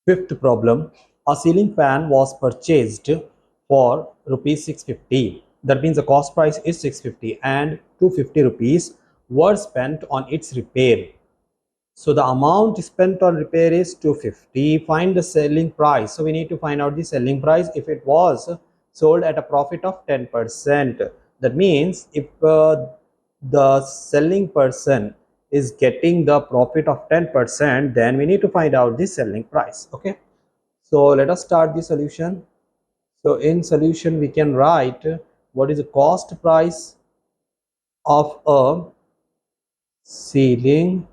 Fifth problem, a ceiling fan was purchased for rupees 650. That means the cost price is 650 and 250 rupees were spent on its repair. So the amount spent on repair is 250. Find the selling price. So we need to find out the selling price if it was sold at a profit of 10%. That means if the selling person is getting the profit of 10%, then we need to find out the selling price. Okay, so let us start the solution. So in solution we can write what is the cost price of a ceiling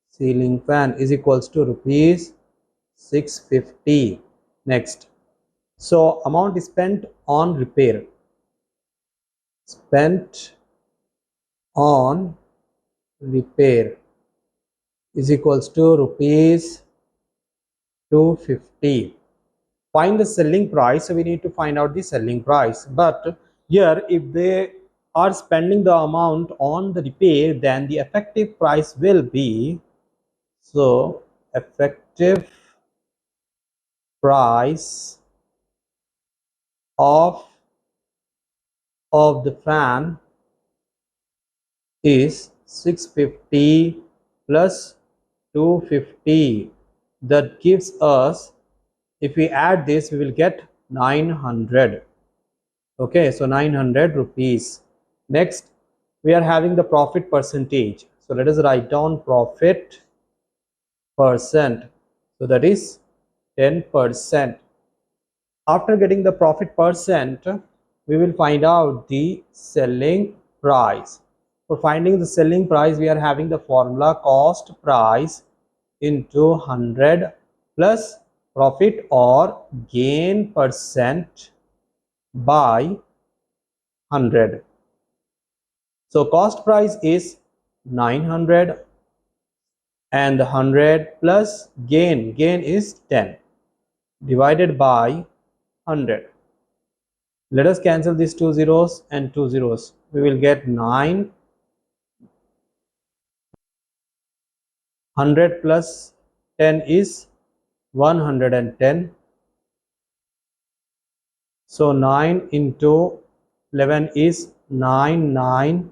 ceiling fan is equals to rupees 650. Next, so amount spent on repair, spent on repair is equals to rupees 250. Find the selling price. So we need to find out the selling price, but here if they are spending the amount on the repair, then the effective price will be, so effective price of the fan is 650 plus 250. That gives us, if we add this, we will get 900. Okay, so 900 rupees. Next, we are having the profit percentage. So let us write down profit percent. So that is 10%. After getting the profit percent, we will find out the selling price. For finding the selling price, we are having the formula cost price into 100 plus profit or gain percent by 100. So cost price is 900 and 100 plus gain is 10 divided by 100. Let us cancel these two zeros and two zeros. We will get 9. 100 plus 10 is 110. So 9 into 11 is 990.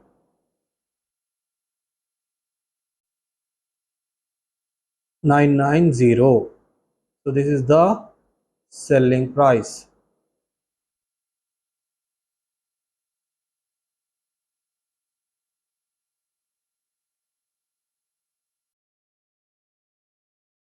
So this is the selling price.